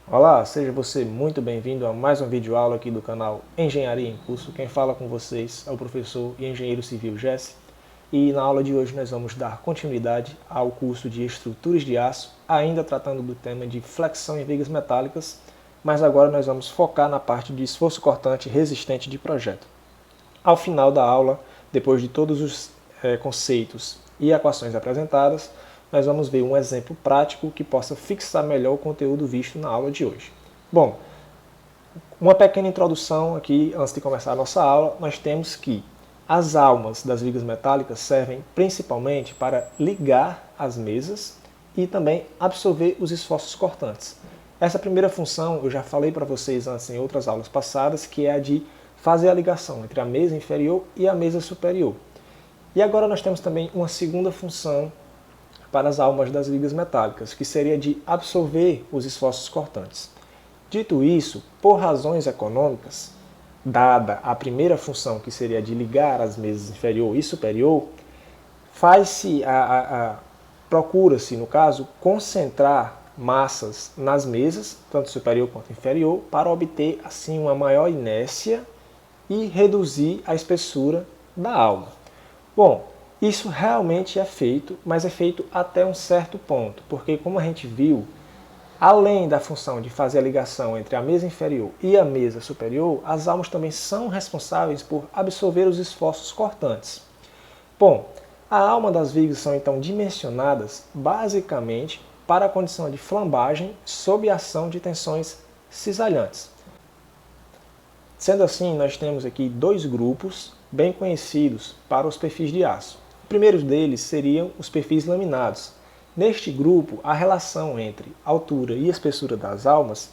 Olá, seja você muito bem-vindo a mais uma videoaula aqui do canal Engenharia em Curso. Quem fala com vocês é o professor e engenheiro civil Jesse. E na aula de hoje nós vamos dar continuidade ao curso de Estruturas de Aço, ainda tratando do tema de flexão em vigas metálicas, mas agora nós vamos focar na parte de esforço cortante resistente de projeto. Ao final da aula, depois de todos os conceitos e equações apresentadas, nós vamos ver um exemplo prático que possa fixar melhor o conteúdo visto na aula de hoje. Bom, uma pequena introdução aqui, antes de começar a nossa aula, nós temos que as almas das vigas metálicas servem principalmente para ligar as mesas e também absorver os esforços cortantes. Essa primeira função eu já falei para vocês antes em outras aulas passadas, que é a de fazer a ligação entre a mesa inferior e a mesa superior. E agora nós temos também uma segunda função para as almas das vigas metálicas, que seria de absorver os esforços cortantes. Dito isso, por razões econômicas, dada a primeira função, que seria de ligar as mesas inferior e superior, procura-se, no caso, concentrar massas nas mesas, tanto superior quanto inferior, para obter assim uma maior inércia e reduzir a espessura da alma. Bom, isso realmente é feito, mas é feito até um certo ponto, porque como a gente viu, além da função de fazer a ligação entre a mesa inferior e a mesa superior, as almas também são responsáveis por absorver os esforços cortantes. Bom, a alma das vigas são então dimensionadas basicamente para a condição de flambagem sob a ação de tensões cisalhantes. Sendo assim, nós temos aqui dois grupos bem conhecidos para os perfis de aço. O primeiro deles seriam os perfis laminados. Neste grupo, a relação entre altura e espessura das almas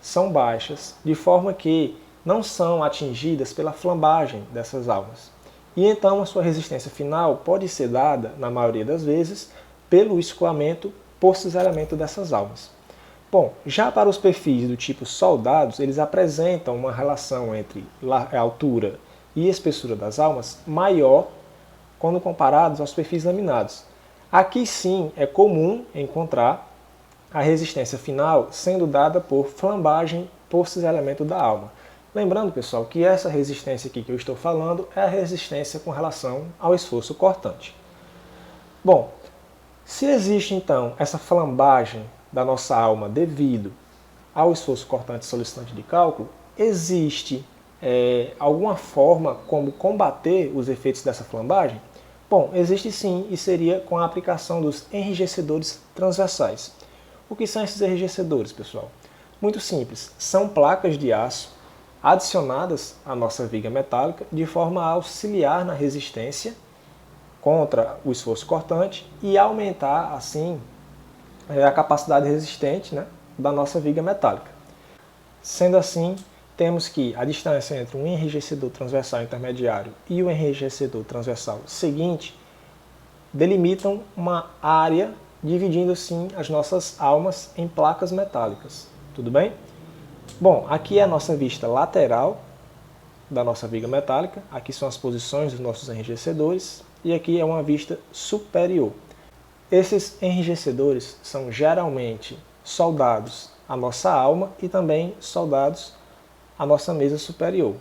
são baixas, de forma que não são atingidas pela flambagem dessas almas. E então a sua resistência final pode ser dada, na maioria das vezes, pelo escoamento por cisalhamento dessas almas. Bom, já para os perfis do tipo soldados, eles apresentam uma relação entre a altura e espessura das almas maior quando comparados aos perfis laminados. Aqui sim é comum encontrar a resistência final sendo dada por flambagem por cisalhamento da alma. Lembrando, pessoal, que essa resistência aqui que eu estou falando é a resistência com relação ao esforço cortante. Bom, se existe então essa flambagem da nossa alma devido ao esforço cortante solicitante de cálculo, existe alguma forma como combater os efeitos dessa flambagem? Bom, existe sim, e seria com a aplicação dos enrijecedores transversais. O que são esses enrijecedores, pessoal? Muito simples, são placas de aço adicionadas à nossa viga metálica de forma a auxiliar na resistência contra o esforço cortante e aumentar, assim, a capacidade resistente, né, da nossa viga metálica. Sendo assim, temos que a distância entre um enrijecedor transversal intermediário e o enrijecedor transversal seguinte delimitam uma área dividindo assim as nossas almas em placas metálicas. Tudo bem? Bom, aqui é a nossa vista lateral da nossa viga metálica, aqui são as posições dos nossos enrijecedores e aqui é uma vista superior. Esses enrijecedores são geralmente soldados à nossa alma e também soldados à nossa mesa superior.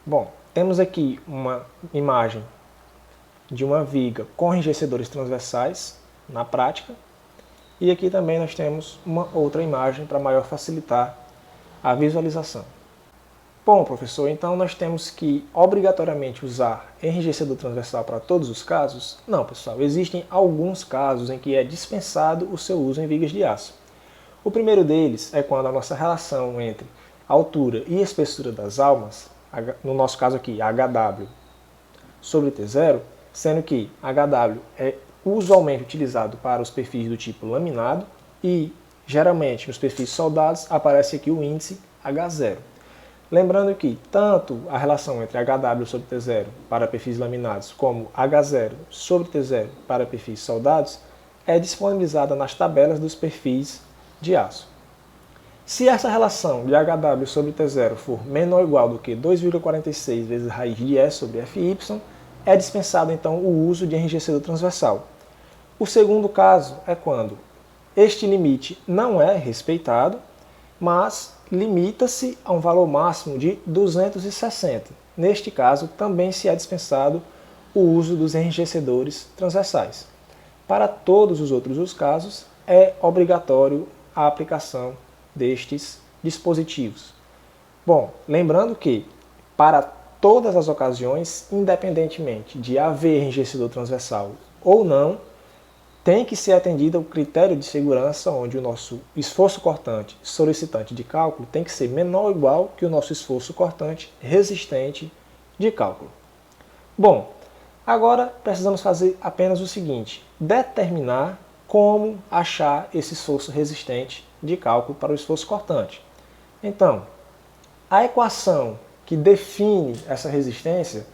Bom, temos aqui uma imagem de uma viga com enrijecedores transversais na prática e aqui também nós temos uma outra imagem para maior facilitar a visualização. Bom, professor, então nós temos que obrigatoriamente usar enrijecedor transversal para todos os casos? Não, pessoal, existem alguns casos em que é dispensado o seu uso em vigas de aço. O primeiro deles é quando a nossa relação entre altura e espessura das almas, no nosso caso aqui, HW sobre T0, sendo que HW é usualmente utilizado para os perfis do tipo laminado e, geralmente, nos perfis soldados, aparece aqui o índice H0. Lembrando que tanto a relação entre HW sobre T0 para perfis laminados como H0 sobre T0 para perfis soldados é disponibilizada nas tabelas dos perfis de aço. Se essa relação de HW sobre T0 for menor ou igual do que 2,46 vezes raiz de E sobre FY, é dispensado então o uso de enrijecedor transversal. O segundo caso é quando este limite não é respeitado, mas limita-se a um valor máximo de 260. Neste caso, também se é dispensado o uso dos enrijecedores transversais. Para todos os outros casos, é obrigatório a aplicação destes dispositivos. Bom, lembrando que para todas as ocasiões, independentemente de haver enrijecedor transversal ou não, tem que ser atendido ao critério de segurança, onde o nosso esforço cortante solicitante de cálculo tem que ser menor ou igual que o nosso esforço cortante resistente de cálculo. Bom, agora precisamos fazer apenas o seguinte: determinar como achar esse esforço resistente de cálculo para o esforço cortante. Então, a equação que define essa resistência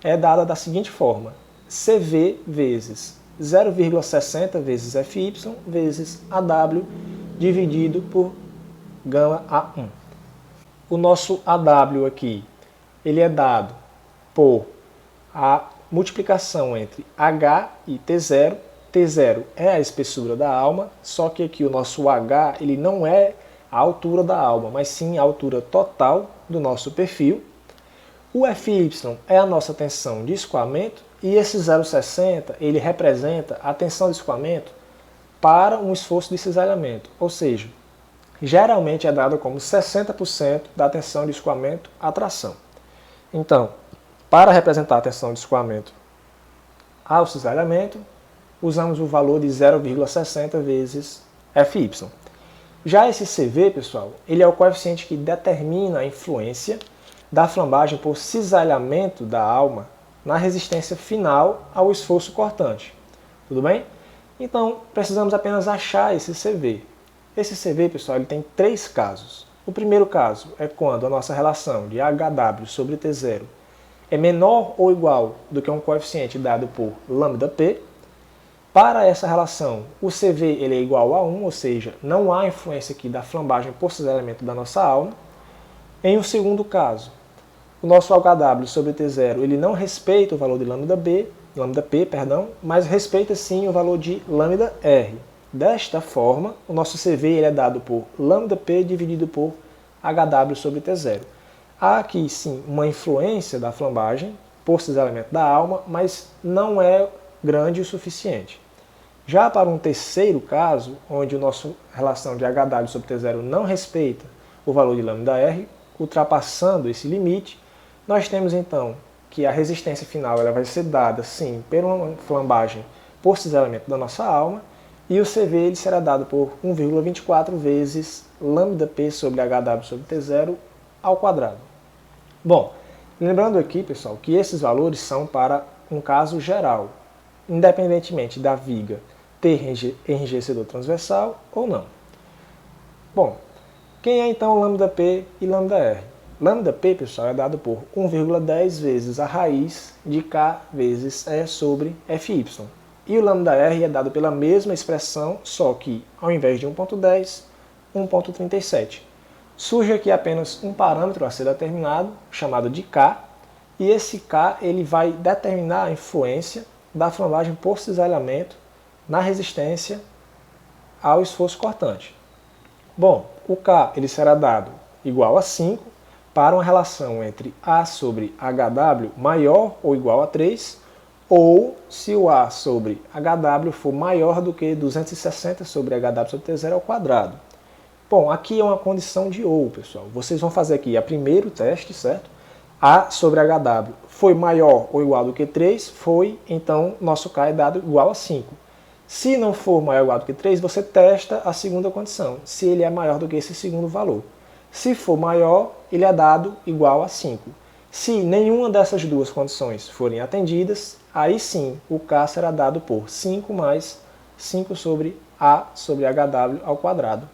é dada da seguinte forma: CV vezes 0,60 vezes FY vezes AW dividido por gama A1. O nosso AW aqui, ele é dado por a multiplicação entre H e T0. T0 é a espessura da alma, só que aqui o nosso H ele não é a altura da alma, mas sim a altura total do nosso perfil. O FY é a nossa tensão de escoamento e esse 0,60 ele representa a tensão de escoamento para um esforço de cisalhamento, ou seja, geralmente é dado como 60% da tensão de escoamento à tração. Então, para representar a tensão de escoamento ao cisalhamento, usamos o valor de 0,60 vezes FY. Já esse CV, pessoal, ele é o coeficiente que determina a influência da flambagem por cisalhamento da alma na resistência final ao esforço cortante. Tudo bem? Então, precisamos apenas achar esse CV. Esse CV, pessoal, ele tem três casos. O primeiro caso é quando a nossa relação de HW sobre T0 é menor ou igual do que um coeficiente dado por λp. Para essa relação, o CV ele é igual a 1, ou seja, não há influência aqui da flambagem por cisalhamento da nossa alma. Em um segundo caso, o nosso HW sobre T0 ele não respeita o valor de λp, mas respeita sim o valor de λr. Desta forma, o nosso CV ele é dado por λp dividido por HW sobre T0. Há aqui sim uma influência da flambagem por cisalhamento da alma, mas não é grande o suficiente. Já para um terceiro caso, onde a nossa relação de HW sobre T0 não respeita o valor de λr, ultrapassando esse limite, nós temos então que a resistência final ela vai ser dada sim por uma flambagem por cisalhamento da nossa alma, e o CV ele será dado por 1,24 vezes λp sobre HW sobre T0 ao quadrado. Bom, lembrando aqui, pessoal, que esses valores são para um caso geral, independentemente da viga ter enrijecedor transversal ou não. Bom, quem é então λp e λr? λp, pessoal, é dado por 1,10 vezes a raiz de K vezes E sobre Fy. E o λr é dado pela mesma expressão, só que ao invés de 1,10, 1,37. Surge aqui apenas um parâmetro a ser determinado, chamado de K, e esse K ele vai determinar a influência da flambagem por cisalhamento na resistência ao esforço cortante. Bom, o K ele será dado igual a 5 para uma relação entre A sobre HW maior ou igual a 3, ou se o A sobre HW for maior do que 260 sobre HW sobre T0 ao quadrado. Bom, aqui é uma condição de ou, pessoal. Vocês vão fazer aqui o primeiro teste, certo? A sobre HW foi maior ou igual do que 3, foi, então nosso K é dado igual a 5. Se não for maior ou igual do que 3, você testa a segunda condição, se ele é maior do que esse segundo valor. Se for maior, ele é dado igual a 5. Se nenhuma dessas duas condições forem atendidas, aí sim o K será dado por 5 mais 5 sobre A sobre HW ao quadrado,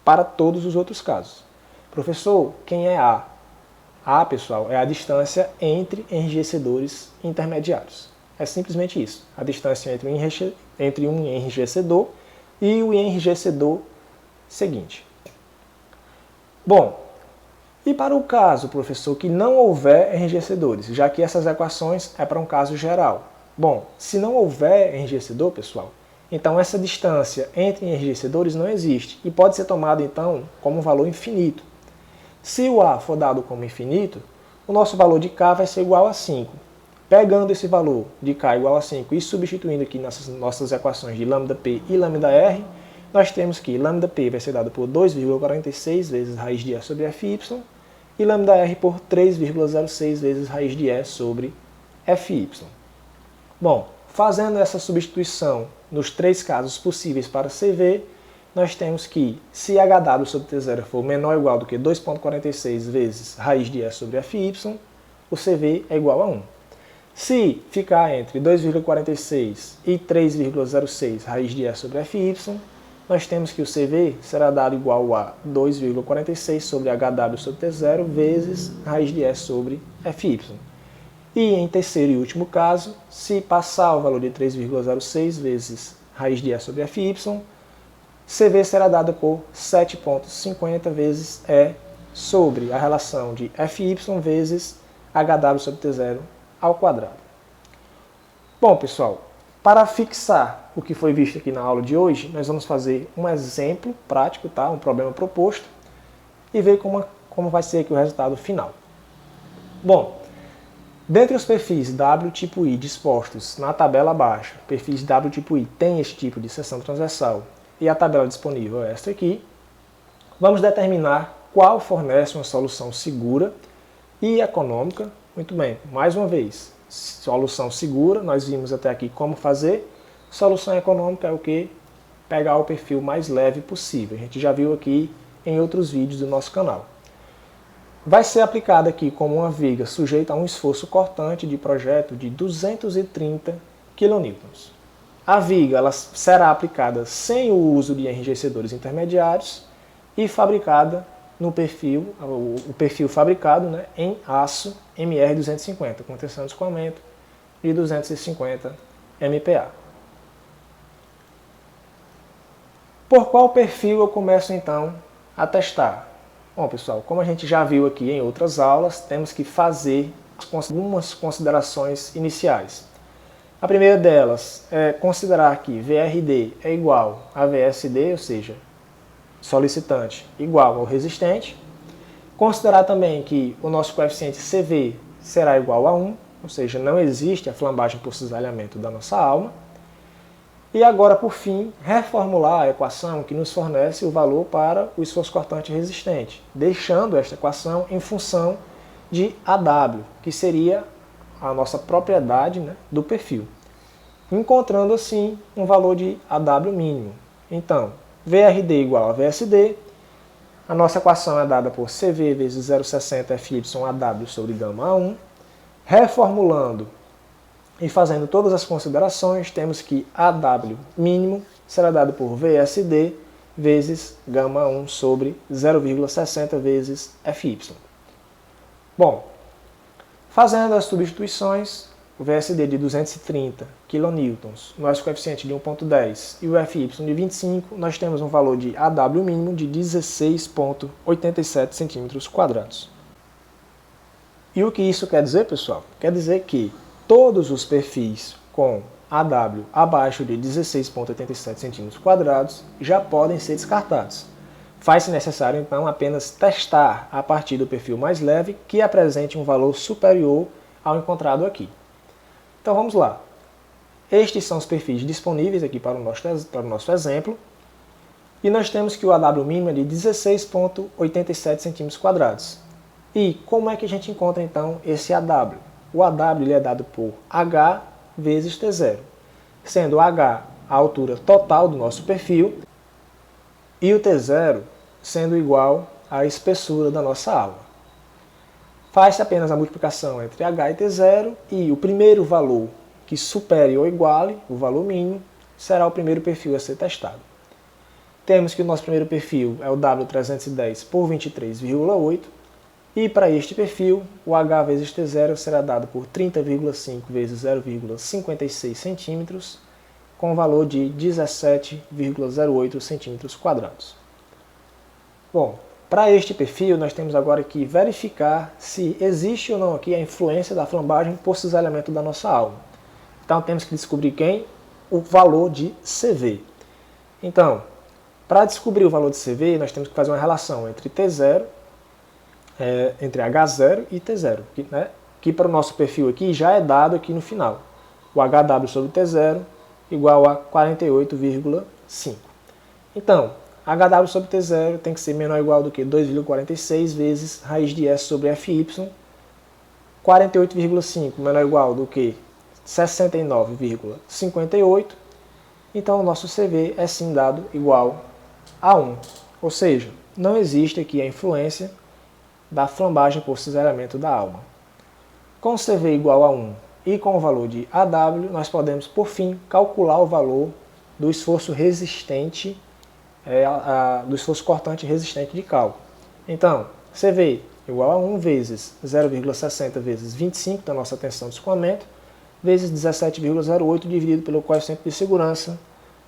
para todos os outros casos. Professor, quem é A? A, pessoal, é a distância entre enrijecedores intermediários. É simplesmente isso, a distância entre um enrijecedor e o enrijecedor seguinte. Bom, e para o caso, professor, que não houver enrijecedores, já que essas equações é para um caso geral? Bom, se não houver enrijecedor, pessoal, Então essa distância entre enrijecedores não existe e pode ser tomada então como um valor infinito. Se o A for dado como infinito, o nosso valor de K vai ser igual a 5. Pegando esse valor de K igual a 5 e substituindo aqui nessas nossas equações de lambda_P e lambda_R, nós temos que lambda_P vai ser dado por 2,46 vezes raiz de E sobre Fy e lambda_R por 3,06 vezes raiz de E sobre Fy. Bom, fazendo essa substituição nos três casos possíveis para CV, nós temos que, se HW sobre T0 for menor ou igual do que 2,46 vezes raiz de E sobre Fy, o CV é igual a 1. Se ficar entre 2,46 e 3,06 raiz de E sobre Fy, nós temos que o CV será dado igual a 2,46 sobre HW sobre T0 vezes raiz de E sobre Fy. E em terceiro e último caso, se passar o valor de 3,06 vezes raiz de E sobre Fy, CV será dado por 7,50 vezes E sobre a relação de Fy vezes HW sobre T0 ao quadrado. Bom, pessoal, para fixar o que foi visto aqui na aula de hoje, nós vamos fazer um exemplo prático, tá? Um problema proposto, e ver como vai ser aqui o resultado final. Bom, dentre os perfis W tipo I dispostos na tabela abaixo, perfis W tipo I têm este tipo de seção transversal e a tabela disponível é esta aqui, vamos determinar qual fornece uma solução segura e econômica. Muito bem, mais uma vez, solução segura, nós vimos até aqui como fazer. Solução econômica é o que? Pegar o perfil mais leve possível. A gente já viu aqui em outros vídeos do nosso canal. Vai ser aplicada aqui como uma viga sujeita a um esforço cortante de projeto de 230 kN. A viga ela será aplicada sem o uso de enrijecedores intermediários e fabricada no perfil, o perfil fabricado, né, em aço MR250, com tensão de escoamento de 250 MPa. Por qual perfil eu começo então a testar? Bom, pessoal, como a gente já viu aqui em outras aulas, temos que fazer algumas considerações iniciais. A primeira delas é considerar que VRD é igual a VSD, ou seja, solicitante igual ao resistente. Considerar também que o nosso coeficiente CV será igual a 1, ou seja, não existe a flambagem por cisalhamento da nossa alma. E agora, por fim, reformular a equação que nos fornece o valor para o esforço cortante resistente, deixando esta equação em função de AW, que seria a nossa propriedade, né, do perfil. Encontrando assim um valor de AW mínimo. Então, VRD igual a VSD, a nossa equação é dada por CV vezes 0,60 Fy AW sobre γ1. Reformulando e fazendo todas as considerações, temos que AW mínimo será dado por VSD vezes γ1 sobre 0,60 vezes Fy. Bom, fazendo as substituições, o VSD de 230 kN, nosso coeficiente de 1,10 e o Fy de 25, nós temos um valor de AW mínimo de 16,87 cm². E o que isso quer dizer, pessoal? Quer dizer que todos os perfis com AW abaixo de 16,87 cm² já podem ser descartados. Faz-se necessário, então, apenas testar a partir do perfil mais leve que apresente um valor superior ao encontrado aqui. Então vamos lá. Estes são os perfis disponíveis aqui para o nosso exemplo. E nós temos que o AW mínimo é de 16,87 cm². E como é que a gente encontra então esse AW? O AW ele é dado por H vezes T0, sendo H a altura total do nosso perfil e o T0 sendo igual à espessura da nossa alma. Faz-se apenas a multiplicação entre H e T0 e o primeiro valor que supere ou iguale o valor mínimo será o primeiro perfil a ser testado. Temos que o nosso primeiro perfil é o W310 por 23,8 e para este perfil o H vezes T0 será dado por 30,5 vezes 0,56 centímetros com valor de 17,08 cm². Bom, para este perfil nós temos agora que verificar se existe ou não aqui a influência da flambagem por cisalhamento da nossa alma. Então temos que descobrir quem? o valor de CV. Então, para descobrir o valor de CV, nós temos que fazer uma relação entre T0, entre H0 e T0, que para o nosso perfil aqui já é dado aqui no final. O HW sobre T0 igual a 48,5. Então, HW sobre T0 tem que ser menor ou igual do que 2,46 vezes raiz de S sobre FY. 48,5 menor ou igual do que 69,58. Então, o nosso CV é sim dado igual a 1. Ou seja, não existe aqui a influência da flambagem por cisalhamento da alma. Com o CV igual a 1 e com o valor de AW, nós podemos, por fim, calcular o valor do esforço resistente, do esforço cortante resistente de cálculo. Então, CV igual a 1 vezes 0,60 vezes 25 da nossa tensão de escoamento, vezes 17,08 dividido pelo coeficiente de segurança,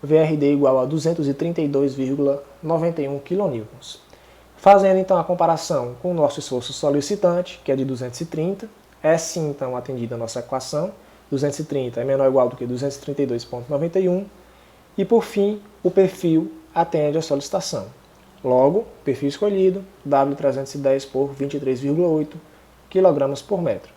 VRD igual a 232,91 kN. Fazendo então a comparação com o nosso esforço solicitante, que é de 230, é sim então atendida a nossa equação, 230 é menor ou igual do que 232,91, e por fim o perfil atende a solicitação. Logo, perfil escolhido, W310 por 23,8 kg por metro.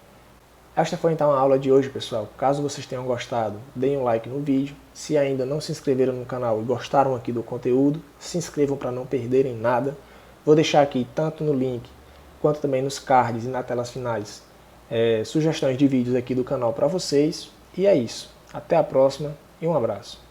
Esta foi então a aula de hoje, pessoal. Caso vocês tenham gostado, deem um like no vídeo. Se ainda não se inscreveram no canal e gostaram aqui do conteúdo, se inscrevam para não perderem nada. Vou deixar aqui, tanto no link, quanto também nos cards e nas telas finais, sugestões de vídeos aqui do canal para vocês. E é isso. Até a próxima e um abraço.